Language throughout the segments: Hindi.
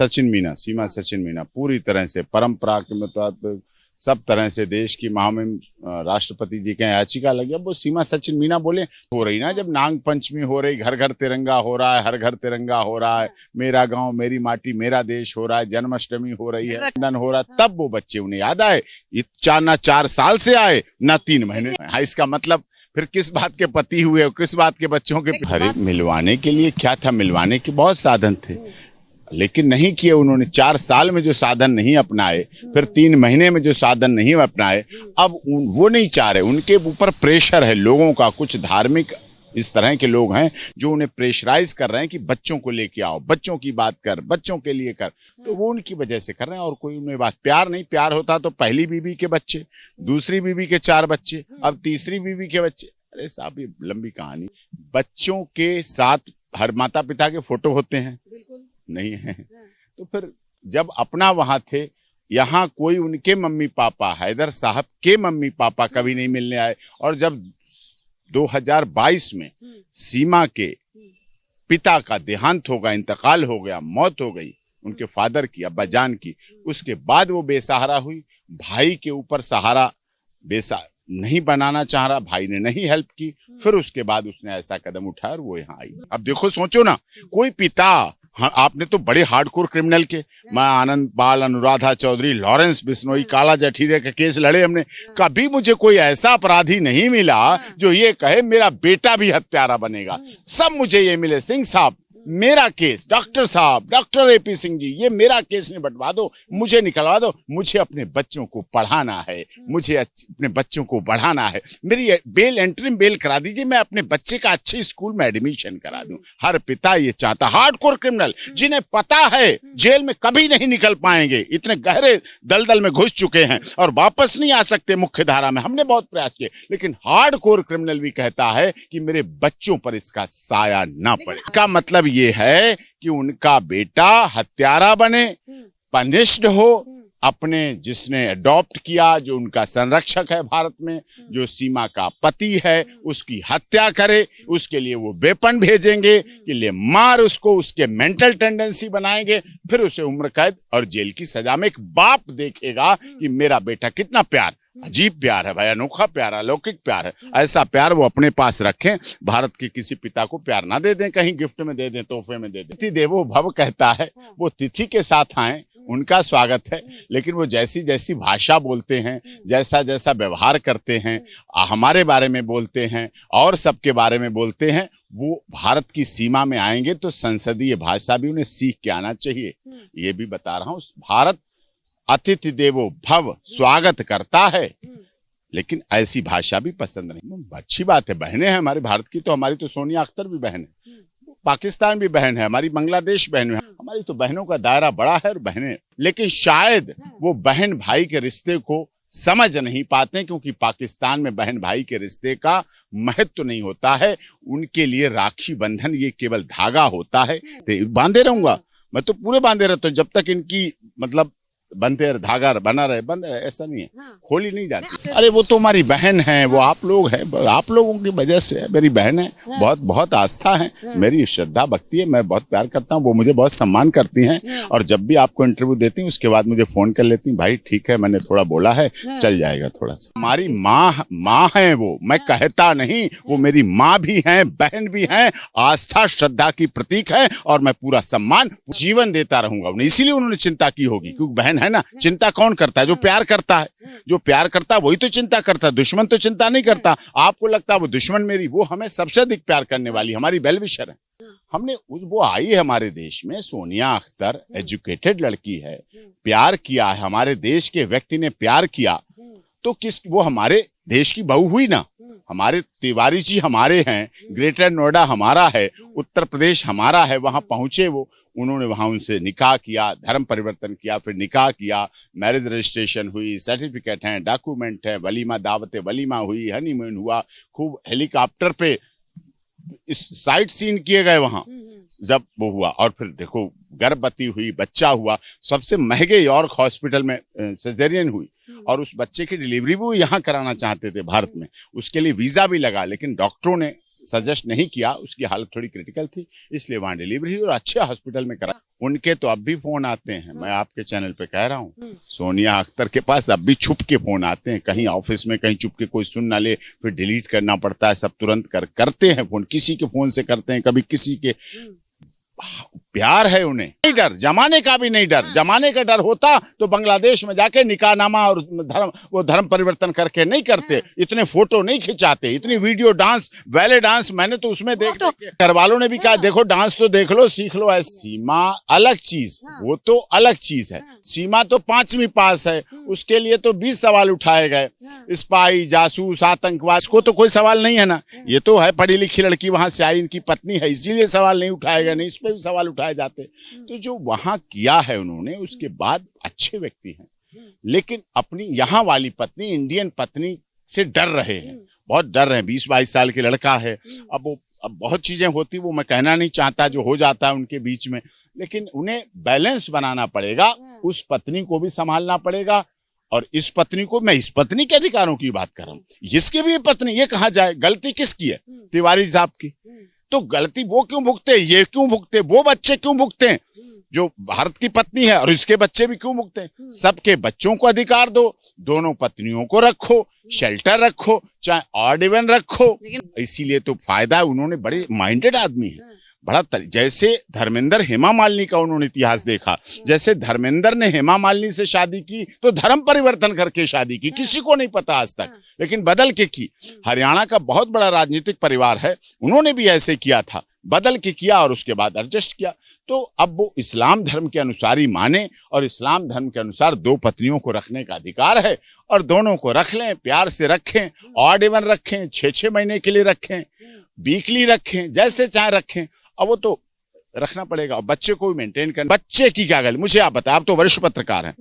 सचिन मीना, सीमा सचिन मीना पूरी तरह से परंपरा के मुताबिक सब तरह से देश की महामहिम राष्ट्रपति जी के याचिका लगी। अब वो सीमा सचिन मीना बोले हो रही ना, जब नाग पंचमी हो रही, घर घर तिरंगा हो रहा है, हर घर तिरंगा हो रहा है, मेरा गांव मेरी माटी मेरा देश हो रहा है, जन्माष्टमी हो रही है, रक्षाबंधन हो रहा है, तब वो बच्चे उन्हें याद आए। ना 4 साल से आए ना 3 महीने। हाँ, इसका मतलब फिर किस बात के पति हुए और किस बात के बच्चों के। अरे मिलवाने के लिए क्या था, मिलवाने के बहुत साधन थे लेकिन नहीं किए उन्होंने। 4 साल में जो साधन नहीं अपनाए, फिर 3 महीने में जो साधन नहीं अपनाए, अब वो नहीं चाह रहे। उनके ऊपर प्रेशर है लोगों का, कुछ धार्मिक इस तरह के लोग हैं जो उन्हें प्रेशराइज कर रहे हैं कि बच्चों को लेके आओ, बच्चों की बात कर, बच्चों के लिए कर। तो वो उनकी वजह से कर रहे हैं और कोई उन्हें बात प्यार नहीं। प्यार होता तो पहली बीवी के बच्चे, दूसरी बीवी के 4 बच्चे, अब तीसरी बीवी के बच्चे। अरे साहब ये लंबी कहानी। बच्चों के साथ हर माता पिता के फोटो होते हैं नहीं है, तो फिर जब अपना वहां थे, यहाँ कोई उनके मम्मी पापा, हैदर साहब के मम्मी पापा कभी नहीं मिलने आए। और जब 2022 में सीमा के पिता का देहांत हो गया, इंतकाल हो गया, मौत हो गई उनके फादर की, अब्बा जान की, उसके बाद वो बेसहारा हुई। भाई के ऊपर सहारा नहीं बनाना चाह रहा, भाई ने नहीं हेल्प की, फिर उसके बाद उसने ऐसा कदम उठाया और वो यहाँ आई। अब देखो सोचो ना, कोई पिता, हाँ, आपने तो बड़े हार्डकोर क्रिमिनल के, मैं आनंद पाल, अनुराधा चौधरी, लॉरेंस बिश्नोई, काला जठीरे का केस लड़े हमने। कभी मुझे कोई ऐसा अपराधी नहीं मिला जो ये कहे मेरा बेटा भी हत्यारा बनेगा। सब मुझे ये मिले, सिंह साहब मेरा केस, डॉक्टर साहब, डॉक्टर एपी सिंह जी, ये मेरा केस निपटवा दो, मुझे निकलवा दो। मुझे अपने बच्चों को पढ़ाना है, मुझे अपने बच्चों को बढ़ाना है। मेरी बेल, एंट्री बेल करा दीजिए, मैं अपने बच्चे का अच्छे स्कूल में एडमिशन करा दूं। हर पिता ये चाहता। हार्डकोर क्रिमिनल जिन्हें पता है जेल में कभी नहीं निकल पाएंगे, इतने गहरे दलदल में घुस चुके हैं और वापस नहीं आ सकते मुख्य धारा में। हमने बहुत प्रयास किए, लेकिन हार्डकोर क्रिमिनल भी कहता है कि मेरे बच्चों पर इसका साया ना पड़े। का मतलब ये है कि उनका बेटा हत्यारा बने, पनिश्ड हो, अपने जिसने अडॉप्ट किया, जो उनका संरक्षक है भारत में, जो सीमा का पति है, उसकी हत्या करे। उसके लिए वो वेपन भेजेंगे कि ले मार उसको, उसके मेंटल टेंडेंसी बनाएंगे, फिर उसे उम्र कैद और जेल की सजा में। एक बाप देखेगा कि मेरा बेटा कितना प्यार, अजीब प्यार है भाई, अनोखा प्यार, अलौकिक प्यार है। ऐसा प्यार वो अपने पास रखें। भारत के किसी पिता को प्यार ना दे दें, कहीं गिफ्ट में दे दें, तोहफे में दे दें। तिथि देवो भव कहता है, वो तिथि के साथ आए, उनका स्वागत है। लेकिन वो जैसी जैसी भाषा बोलते हैं, जैसा जैसा व्यवहार करते हैं, हमारे बारे में बोलते हैं और सबके बारे में बोलते हैं, वो भारत की सीमा में आएंगे तो संसदीय भाषा भी उन्हें सीख के आना चाहिए। ये भी बता रहा हूँ, भारत अतिथि देवो भव स्वागत करता है, लेकिन ऐसी भाषा भी पसंद नहीं। अच्छी बात है, बहनें हैं हमारे भारत की, तो हमारी तो सोनिया अख्तर भी बहन है, पाकिस्तान भी बहन है, हमारी बांग्लादेश बहन है, हमारी तो बहनों का दायरा बड़ा है और बहनें। लेकिन शायद वो बहन भाई के रिश्ते को समझ नहीं पाते, क्योंकि पाकिस्तान में बहन भाई के रिश्ते का महत्व तो नहीं होता है। उनके लिए राखी बंधन ये केवल धागा होता है। तो बांधे रहूंगा मैं, तो पूरे बांधे रहता हूँ जब तक इनकी मतलब बंधे धागा बना रहे, बंद रहे, ऐसा नहीं है, खोली नहीं जाती। अरे वो तो हमारी बहन है, वो आप लोग हैं, आप लोगों की वजह से मेरी बहन है। बहुत बहुत आस्था है, मेरी श्रद्धा भक्ति है, मैं बहुत प्यार करता हूँ, वो मुझे बहुत सम्मान करती हैं। और जब भी आपको इंटरव्यू देती हूँ उसके बाद मुझे फोन कर लेती हूँ, भाई ठीक है मैंने थोड़ा बोला है, चल जाएगा थोड़ा सा। हमारी माँ है वो, मैं कहता नहीं, वो मेरी माँ भी है, बहन भी है, आस्था श्रद्धा की प्रतीक है, और मैं पूरा सम्मान जीवन देता रहूंगा उन्हें। इसीलिए उन्होंने चिंता की होगी, क्योंकि बहन है ना। चिंता कौन करता है? जो प्यार करता है, जो प्यार करता है वही तो चिंता करता है। दुश्मन तो चिंता नहीं करता। आपको लगता है वो दुश्मन मेरी, वो हमें सबसे अधिक प्यार करने वाली हमारी वेल विशर है। हमने वो आई है हमारे देश में, सोनिया अख्तर एजुकेटेड लड़की है, प्यार किया है, हमारे देश के व्यक्ति ने प्यार किया, तो वो हमारे देश की बहू हुई ना। हमारे तिवारी जी हमारे हैं, ग्रेटर नोएडा हमारा है, उत्तर प्रदेश हमारा है, वहां पहुंचे वो, उन्होंने वहां उनसे निकाह किया, धर्म परिवर्तन किया, फिर निकाह किया, मैरिज रजिस्ट्रेशन हुई, सर्टिफिकेट हैं, डॉक्यूमेंट हैं, वलीमा दावत वलीमा हुई, हनीमून हुआ, खूब हेलीकॉप्टर पे इस साइट सीन किए गए वहां जब वो हुआ। और फिर देखो गर्भवती हुई, बच्चा हुआ, सबसे महंगे यॉर्क हॉस्पिटल में सिजेरियन हुई, और उस बच्चे की डिलीवरी भी वो यहाँ कराना चाहते थे भारत में। उसके लिए वीजा भी लगा, लेकिन डॉक्टरों ने सजेस्ट नहीं किया, उसकी हालत थोड़ी क्रिटिकल थी, इसलिए वहां डिलीवरी हुई और अच्छे हॉस्पिटल में करा। उनके तो अब भी फोन आते हैं, मैं आपके चैनल पे कह रहा हूँ, सोनिया अख्तर के पास अब भी छुप के फोन आते हैं, कहीं ऑफिस में कहीं छुप के, कोई सुन ना ले फिर डिलीट करना पड़ता है, सब तुरंत करते हैं फोन, किसी के फोन से करते हैं, कभी किसी के। प्यार है उन्हें, नहीं डर, जमाने का भी नहीं डर। जमाने का डर होता तो बांग्लादेश में जाके निकाहनामा और धर्म परिवर्तन करके नहीं करते, इतने फोटो नहीं खिंचाते, इतनी वीडियो डांस, बैले डांस मैंने तो उसमें देख घर वालों ने भी कहा देखो डांस तो देख लो, सीख लो। ऐसी सीमा अलग चीज, वो तो अलग चीज है। सीमा तो 5वीं पास है, उसके लिए तो 20 सवाल उठाए गए, स्पाई, जासूस, आतंकवाद को तो कोई सवाल नहीं है ना। ये तो है पढ़ी लिखी लड़की वहां से आई, इनकी पत्नी है, इसीलिए सवाल नहीं उठाए गए, नहीं इस पे भी सवाल उठाए जाते। तो जो वहां किया है उन्होंने, उसके बाद अच्छे व्यक्ति हैं, लेकिन अपनी यहाँ वाली पत्नी, इंडियन पत्नी से डर रहे हैं, बहुत डर रहे हैं। 20-22 साल के लड़का है, अब बहुत चीजें होती, वो मैं कहना नहीं चाहता जो हो जाता है उनके बीच में, लेकिन उन्हें बैलेंस बनाना पड़ेगा, उस पत्नी को भी संभालना पड़ेगा और इस पत्नी को, मैं इस पत्नी के अधिकारों की बात कर रहा हूँ, इसकी भी पत्नी, ये कहा जाए गलती किसकी है? तिवारी साहब की। तो गलती वो क्यों भुगते, ये क्यों भुगते, वो बच्चे क्यों भुगते हैं जो भारत की पत्नी है, और इसके बच्चे भी क्यों भुगते हैं? सबके बच्चों को अधिकार दो, दोनों पत्नियों को रखो, शेल्टर रखो, चाहे ऑड इवन रखो। इसीलिए तो फायदा है, उन्होंने बड़े माइंडेड आदमी है, बड़ा जैसे धर्मेंद्र हेमा मालिनी का उन्होंने इतिहास देखा, जैसे धर्मेंद्र ने हेमा मालिनी से शादी की तो धर्म परिवर्तन करके शादी की, किसी को नहीं पता आज तक, लेकिन बदल के की। हरियाणा का बहुत बड़ा राजनीतिक परिवार है, उन्होंने भी ऐसे किया था, बदल के किया और उसके बाद एडजस्ट किया। तो अब वो इस्लाम धर्म के अनुसार ही माने, और इस्लाम धर्म के अनुसार 2 पत्नियों को रखने का अधिकार है, और दोनों को रख लें, प्यार से रखें, ऑड इवन रखें, 6-6 महीने के लिए रखें, वीकली रखें, जैसे चाहे रखें, अब वो तो रखना पड़ेगा। और बच्चे को भी मेंटेन करना, बच्चे की क्या गलती, मुझे आप बताएं, आप तो वरिष्ठ पत्रकार हैं,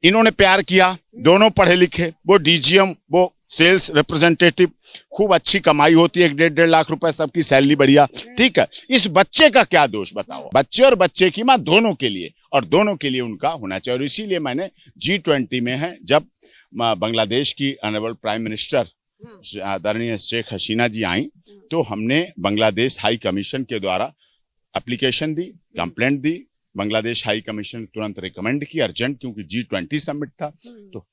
इन्होंने प्यार किया, दोनों पढ़े लिखे, वो डीजीएम, वो सेल्स रिप्रेजेंटेटिव, खूब अच्छी कमाई होती है, 1.5 लाख रुपए सबकी सैलरी, बढ़िया, ठीक है। इस बच्चे का क्या दोष बताओ? बच्चे और बच्चे की मां दोनों के लिए, और दोनों के लिए उनका होना चाहिए। और इसीलिए मैंने G20 में है, जब बांग्लादेश की ऑनरेबल प्राइम मिनिस्टर आदरणीय शेख हसीना जी आई, तो हमने बांग्लादेश हाई कमीशन के द्वारा एप्लीकेशन दी, कंप्लेंट दी, बांग्लादेश हाई कमीशन ने तुरंत रिकमेंड की अर्जेंट, क्योंकि G20 समिट था, तो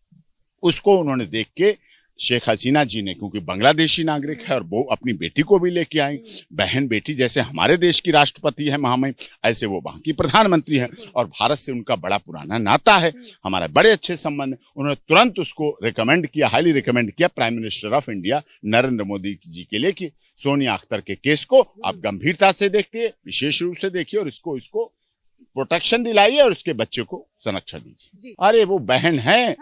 उसको उन्होंने देख के शेख हसीना जी ने, क्योंकि बांग्लादेशी नागरिक है और वो अपनी बेटी को भी लेके आई, बहन बेटी, जैसे हमारे देश की राष्ट्रपति है महामहिम, ऐसे वो वहां की प्रधानमंत्री है, और भारत से उनका बड़ा पुराना नाता है, हमारा बड़े अच्छे संबंध। उन्होंने तुरंत उसको रिकमेंड किया, हाईली रिकमेंड किया prime minister of India Narendra Modi ji के लिए कि सोनिया अख्तर के केस को आप गंभीरता से देखिए, विशेष रूप से देखिए, और इसको प्रोटेक्शन दिलाइए और उसके बच्चे को संरक्षण दीजिए। अरे वो बहन है,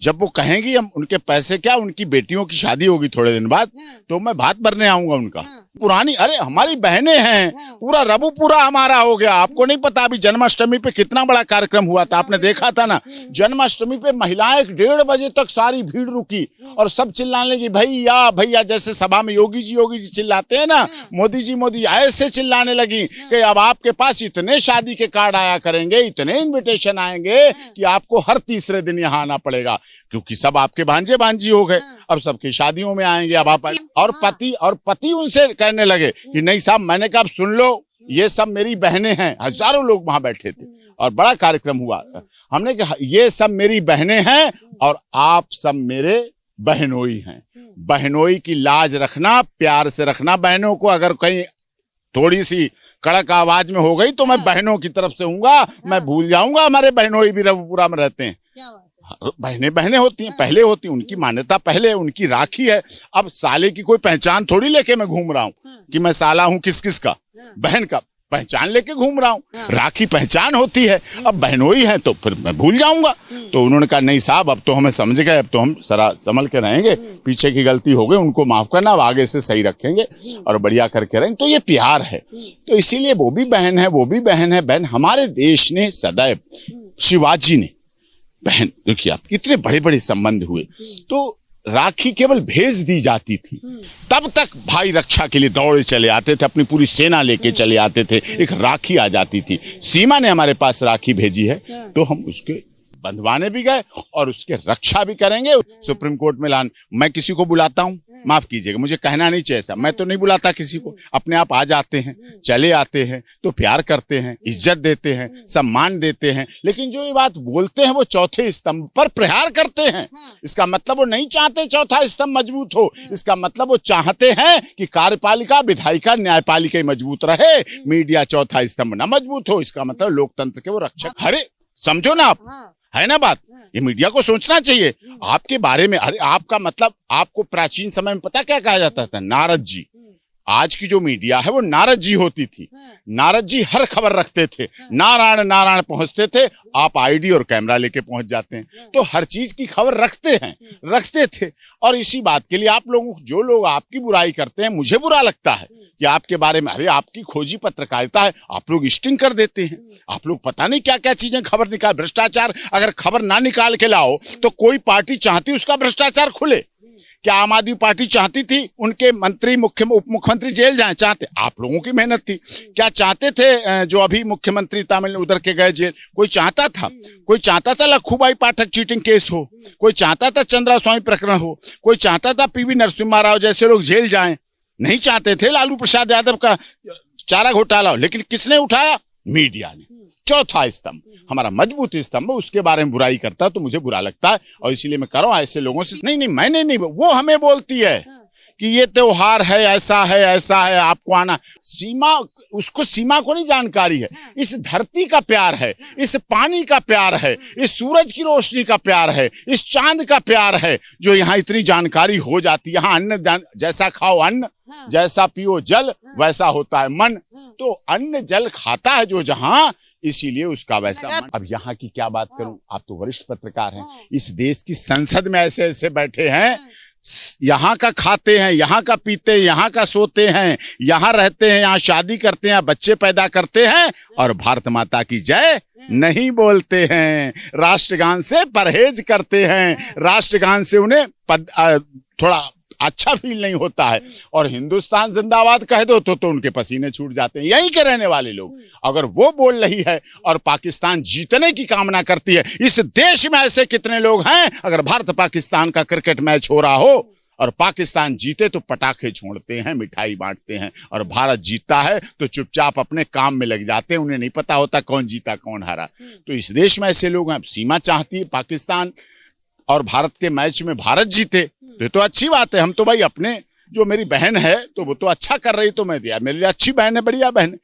जब वो कहेंगी हम उनके पैसे क्या, उनकी बेटियों की शादी होगी थोड़े दिन बाद, तो मैं भात भरने आऊंगा उनका। पुरानी, अरे हमारी बहनें हैं, पूरा रबू पूरा हमारा हो गया। आपको नहीं पता अभी जन्माष्टमी पे कितना बड़ा कार्यक्रम हुआ था, आपने देखा था ना? जन्माष्टमी पे महिलाएं 1:30 बजे तक सारी भीड़ रुकी और सब चिल्लाने लगी, भैया भैया, जैसे सभा में योगी जी चिल्लाते हैं ना, मोदी जी ऐसे चिल्लाने लगी कि अब आपके पास इतने शादी के कार्ड आया करेंगे, इतने इन्विटेशन आएंगे कि आपको हर तीसरे दिन यहाँ आना पड़ेगा, क्योंकि सब आपके भांजे भांजी हो गए, अब सबकी शादियों में आएंगे। अब आप और पति उनसे कहने लगे कि नहीं साहब, मैंने कहा सुन लो, ये सब मेरी बहनें हैं। हजारों लोग वहां बैठे थे और बड़ा कार्यक्रम हुआ। हमने कहा ये सब मेरी बहनें हैं और आप सब मेरे बहनोई हैं। बहनोई की लाज रखना, प्यार से रखना बहनों को। अगर कहीं थोड़ी सी कड़क आवाज में हो गई तो मैं बहनों की तरफ से हूँगा, मैं भूल जाऊंगा हमारे बहनोई भी रघुपुरा में रहते हैं। बहनें होती हैं, पहले होती हैं, उनकी मान्यता पहले, उनकी राखी है। अब साले की कोई पहचान थोड़ी लेके मैं घूम रहा हूँ कि मैं साला हूँ किस का, बहन का पहचान लेके घूम रहा हूँ। राखी पहचान होती है, अब बहनोई है तो फिर मैं भूल जाऊंगा। तो उन्होंने कहा नहीं साहब, अब तो हमें समझ गए, अब तो हम सरा संभल के रहेंगे, पीछे की गलती हो गई उनको माफ करना, अब आगे से सही रखेंगे और बढ़िया करके रहेंगे। तो ये प्यार है, तो इसीलिए वो भी बहन है, वो भी बहन है। बहन हमारे देश ने सदैव, शिवाजी ने बहन, देखिए आप कितने बड़े बड़े संबंध हुए, तो राखी केवल भेज दी जाती थी, तब तक भाई रक्षा के लिए दौड़े चले आते थे, अपनी पूरी सेना लेके चले आते थे, एक राखी आ जाती थी। सीमा ने हमारे पास राखी भेजी है तो हम उसके बंधवाने भी गए और उसके रक्षा भी करेंगे। सुप्रीम कोर्ट में मैं किसी को बुलाता हूँ, माफ कीजिएगा, मुझे कहना नहीं चाहिए ऐसा, मैं तो नहीं बुलाता किसी को, अपने आप आ जाते हैं, चले आते हैं, तो प्यार करते हैं, इज्जत देते हैं, सम्मान देते हैं। लेकिन जो ये बात बोलते हैं वो चौथे स्तंभ पर प्रहार करते हैं। इसका मतलब वो नहीं चाहते चौथा स्तंभ मजबूत हो, इसका मतलब वो चाहते हैं कि कार्यपालिका, विधायिका, न्यायपालिका मजबूत रहे, मीडिया चौथा स्तंभ ना मजबूत हो। इसका मतलब लोकतंत्र के वो रक्षक। अरे समझो ना आप, है ना बात, ये मीडिया को सोचना चाहिए आपके बारे में। अरे आपका मतलब, आपको प्राचीन समय में पता क्या कहा जाता था? नारद जी। आज की जो मीडिया है वो नारद जी होती थी। नारद जी हर खबर रखते थे, नारायण नारायण पहुंचते थे, आप आईडी और कैमरा लेके पहुंच जाते हैं, तो हर चीज की खबर रखते थे। और इसी बात के लिए आप लोगों, जो लोग आपकी बुराई करते हैं, मुझे बुरा लगता है कि आपके बारे में, अरे आपकी खोजी पत्रकारिता है, आप लोग स्टिंग कर देते हैं, आप लोग पता नहीं क्या क्या चीजें खबर निकाल, भ्रष्टाचार। अगर खबर ना निकाल के लाओ तो कोई पार्टी चाहती उसका भ्रष्टाचार खुले? क्या आम आदमी पार्टी चाहती थी उनके मंत्री, उप मुख्यमंत्री जेल जाएं? चाहते? आप लोगों की मेहनत थी। क्या चाहते थे जो अभी मुख्यमंत्री तमिल उधर के गए जेल? कोई चाहता था? कोई चाहता था लखूबाई पाठक चीटिंग केस हो? कोई चाहता था चंद्रा स्वामी प्रकरण हो? कोई चाहता था पीवी नरसिम्हा राव जैसे लोग जेल जाएं? नहीं चाहते थे लालू प्रसाद यादव का चारा घोटाला हो। लेकिन किसने उठाया? मीडिया ने। चौथा स्तंभ हमारा मजबूत स्तंभ, उसके बारे में बुराई करता तो मुझे बुरा लगता है, और इसीलिए मैं कर रहा हूं ऐसे लोगों से। नहीं, मैंने नहीं, वो हमें बोलती है कि ये त्योहार है, ऐसा है, आपको आना। सीमा, उसको सीमा को नहीं जानकारी है। इस धरती का प्यार है, इस पानी का प्यार है, इस सूरज की रोशनी का प्यार है, इस चांद का प्यार है, जो यहाँ इतनी जानकारी हो जाती है। यहाँ अन्न, जैसा खाओ अन्न, जैसा पियो जल, वैसा होता है मन। तो अन्न जल खाता है जो जहां, इसीलिए उसका वैसा मन। अब यहाँ की क्या बात करूं, आप तो वरिष्ठ पत्रकार हैं, इस देश की संसद में ऐसे ऐसे बैठे हैं, यहाँ का खाते हैं, यहाँ का पीते हैं, यहाँ का सोते हैं, यहाँ रहते हैं, यहाँ शादी करते हैं, बच्चे पैदा करते हैं, और भारत माता की जय नहीं बोलते हैं, राष्ट्रगान से परहेज करते हैं, राष्ट्रगान से उन्हें थोड़ा अच्छा फील नहीं होता है, और हिंदुस्तान जिंदाबाद कह दो तो उनके पसीने छूट जाते हैं। यहीं के रहने वाले लोग, अगर वो बोल रही है और पाकिस्तान जीतने की कामना करती है, इस देश में ऐसे कितने लोग हैं, अगर भारत पाकिस्तान का क्रिकेट मैच हो रहा हो और पाकिस्तान जीते तो पटाखे छोड़ते हैं, मिठाई बांटते हैं, और भारत जीतता है तो चुपचाप अपने काम में लग जाते हैं, उन्हें नहीं पता होता कौन जीता कौन हारा। तो इस देश में ऐसे लोग हैं। सीमा चाहती है पाकिस्तान और भारत के मैच में भारत जीते, तो अच्छी बात है। हम तो भाई अपने, जो मेरी बहन है तो वो तो अच्छा कर रही, तो मैं दिया, मेरी अच्छी बहन है, बढ़िया बहन है।